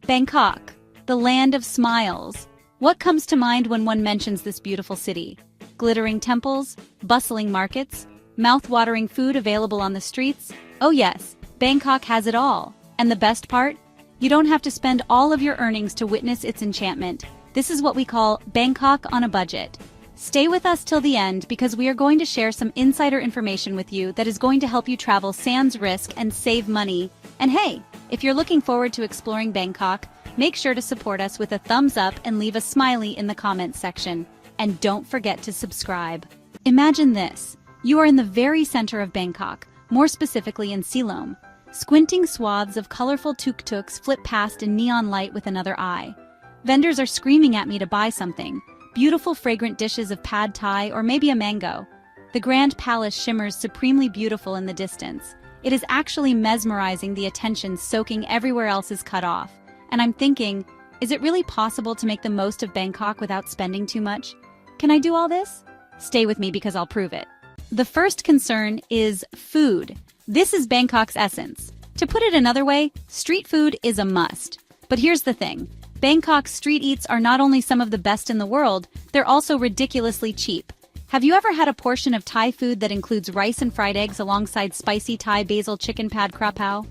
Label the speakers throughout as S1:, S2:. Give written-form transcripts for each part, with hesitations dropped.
S1: Bangkok, the land of smiles. What comes to mind when one mentions this beautiful city? Glittering temples, bustling markets, mouth-watering food available on the streets? Oh yes, Bangkok has it all. And the best part? You don't have to spend all of your earnings to witness its enchantment. This is what we call Bangkok on a budget. Stay with us till the end because we are going to share some insider information with you that is going to help you travel sans risk and save money. And hey, if you're looking forward to exploring Bangkok, make sure to support us with a thumbs up and leave a smiley in the comments section. And don't forget to subscribe. Imagine this. You are in the very center of Bangkok, more specifically in Siloam. Squinting swaths of colorful tuk-tuks flip past in neon light with another eye. Vendors are screaming at me to buy something. Beautiful fragrant dishes of pad thai or maybe a mango. The Grand Palace shimmers supremely beautiful in the distance. It is actually mesmerizing, the attention soaking everywhere else is cut off. And I'm thinking, is it really possible to make the most of Bangkok without spending too much? Can I do all this? Stay with me because I'll prove it. The first concern is food. This is Bangkok's essence. To put it another way, street food is a must. But here's the thing. Bangkok's street eats are not only some of the best in the world, they're also ridiculously cheap. Have you ever had a portion of Thai food that includes rice and fried eggs alongside spicy Thai basil chicken pad kra pao?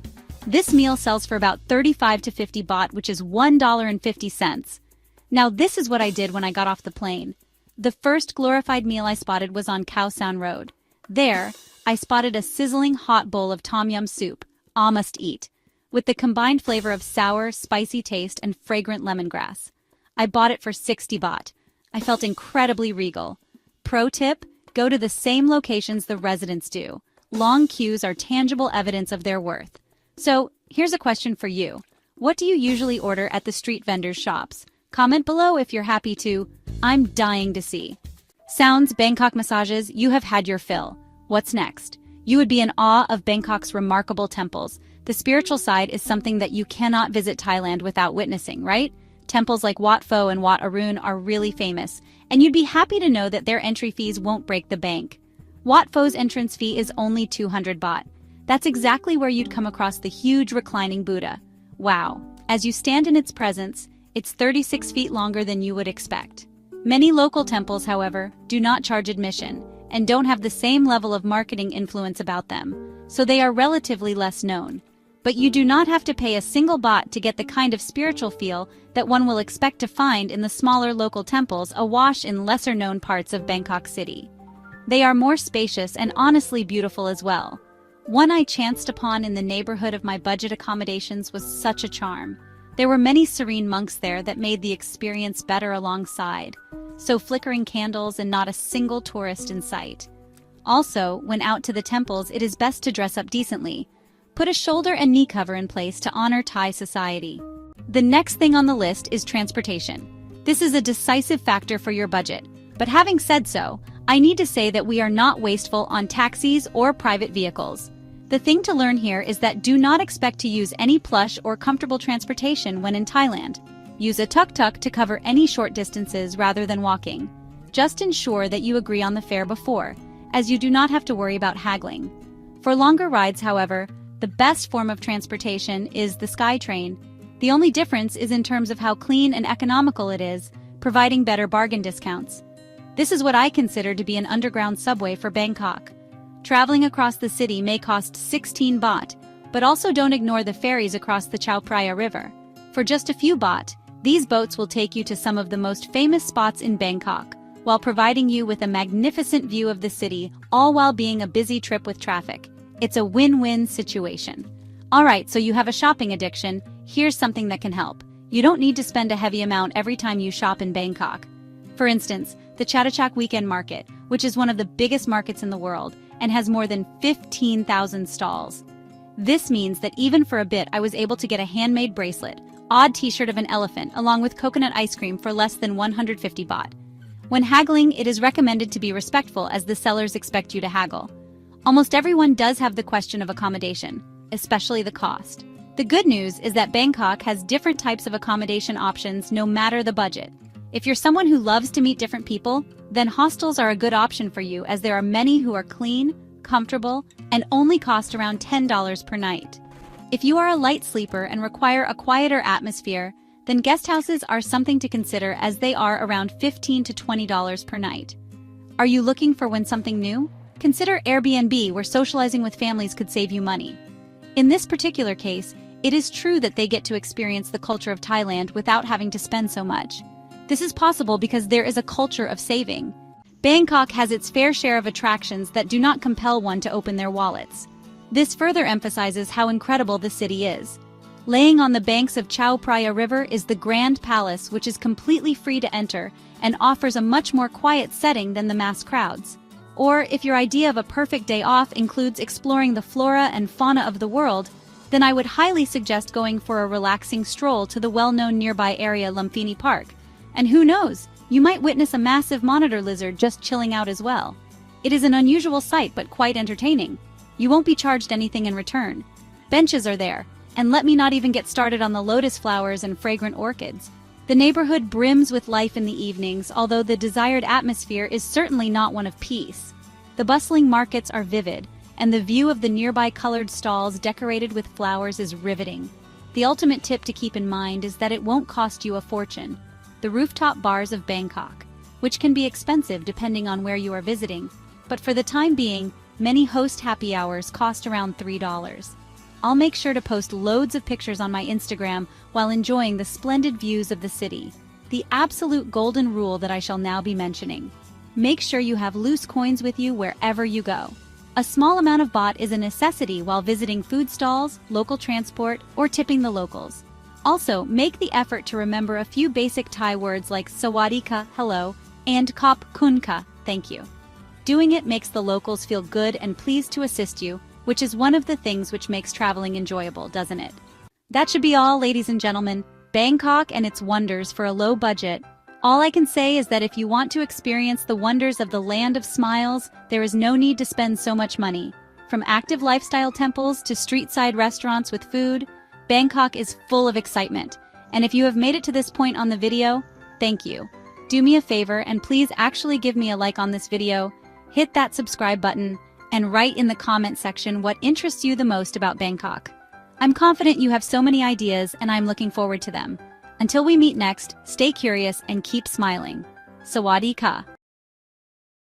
S1: This meal sells for about 35 to 50 baht, which is $1.50. Now this is what I did when I got off the plane. The first glorified meal I spotted was on Khao San Road. There, I spotted a sizzling hot bowl of tom yum soup, a must eat, with the combined flavor of sour, spicy taste and fragrant lemongrass. I bought it for 60 baht. I felt incredibly regal. Pro tip, go to the same locations the residents do. Long queues are tangible evidence of their worth. So, here's a question for you. What do you usually order at the street vendors' shops? Comment below if you're happy to. I'm dying to see. Sounds, Bangkok massages, you have had your fill. What's next? You would be in awe of Bangkok's remarkable temples. The spiritual side is something that you cannot visit Thailand without witnessing, right? Temples like Wat Pho and Wat Arun are really famous, and you'd be happy to know that their entry fees won't break the bank. Wat Pho's entrance fee is only 200 baht. That's exactly where you'd come across the huge reclining Buddha. Wow. As you stand in its presence, it's 36 feet longer than you would expect. Many local temples, however, do not charge admission and don't have the same level of marketing influence about them, so they are relatively less known. But you do not have to pay a single baht to get the kind of spiritual feel that one will expect to find in the smaller local temples awash in lesser-known parts of Bangkok City. They are more spacious and honestly beautiful as well. One I chanced upon in the neighborhood of my budget accommodations was such a charm. There were many serene monks there that made the experience better alongside. So flickering candles and not a single tourist in sight. Also, when out to the temples, it is best to dress up decently. Put a shoulder and knee cover in place to honor Thai society. The next thing on the list is transportation. This is a decisive factor for your budget. But having said so, I need to say that we are not wasteful on taxis or private vehicles. The thing to learn here is that do not expect to use any plush or comfortable transportation when in Thailand. Use a tuk-tuk to cover any short distances rather than walking. Just ensure that you agree on the fare before, as you do not have to worry about haggling. For longer rides, however, the best form of transportation is the SkyTrain. The only difference is in terms of how clean and economical it is, providing better bargain discounts. This is what I consider to be an underground subway for Bangkok. Traveling across the city may cost 16 baht, but also don't ignore the ferries across the Chao Phraya River. For just a few baht, these boats will take you to some of the most famous spots in Bangkok, while providing you with a magnificent view of the city, all while being a busy trip with traffic. It's a win-win situation. Alright, so you have a shopping addiction, here's something that can help. You don't need to spend a heavy amount every time you shop in Bangkok. For instance, the Chatuchak Weekend Market, which is one of the biggest markets in the world, and has more than 15,000 stalls. This means that even for a bit I was able to get a handmade bracelet, odd t-shirt of an elephant, along with coconut ice cream for less than 150 baht. When haggling, it is recommended to be respectful as the sellers expect you to haggle. Almost everyone does have the question of accommodation, especially the cost. The good news is that Bangkok has different types of accommodation options no matter the budget. If you're someone who loves to meet different people, then hostels are a good option for you as there are many who are clean, comfortable, and only cost around $10 per night. If you are a light sleeper and require a quieter atmosphere, then guest houses are something to consider as they are around $15 to $20 per night. Are you looking for something new? Consider Airbnb, where socializing with families could save you money. In this particular case, it is true that they get to experience the culture of Thailand without having to spend so much. This is possible because there is a culture of saving. Bangkok has its fair share of attractions that do not compel one to open their wallets. This further emphasizes how incredible the city is. Laying on the banks of Chao Phraya River is the Grand Palace, which is completely free to enter and offers a much more quiet setting than the mass crowds. Or, if your idea of a perfect day off includes exploring the flora and fauna of the world, then I would highly suggest going for a relaxing stroll to the well-known nearby area Lumpini Park. And who knows, you might witness a massive monitor lizard just chilling out as well. It is an unusual sight but quite entertaining. You won't be charged anything in return. Benches are there, and let me not even get started on the lotus flowers and fragrant orchids. The neighborhood brims with life in the evenings, although the desired atmosphere is certainly not one of peace. The bustling markets are vivid, and the view of the nearby colored stalls decorated with flowers is riveting. The ultimate tip to keep in mind is that it won't cost you a fortune. The rooftop bars of Bangkok, which can be expensive depending on where you are visiting, but for the time being, many host happy hours cost around $3. I'll make sure to post loads of pictures on my Instagram while enjoying the splendid views of the city. The absolute golden rule that I shall now be mentioning. Make sure you have loose coins with you wherever you go. A small amount of baht is a necessity while visiting food stalls, local transport, or tipping the locals. Also, make the effort to remember a few basic Thai words like sawadee ka, hello, and kop kun ka, thank you. Doing it makes the locals feel good and pleased to assist you, which is one of the things which makes traveling enjoyable, doesn't it? That should be all, ladies and gentlemen. Bangkok and its wonders for a low budget. All I can say is that if you want to experience the wonders of the land of smiles, there is no need to spend so much money. From active lifestyle temples to street-side restaurants with food, Bangkok is full of excitement. And if you have made it to this point on the video, thank you. Do me a favor and please actually give me a like on this video, hit that subscribe button, and write in the comment section what interests you the most about Bangkok. I'm confident you have so many ideas and I'm looking forward to them. Until we meet next, stay curious and keep smiling. Sawadee ka.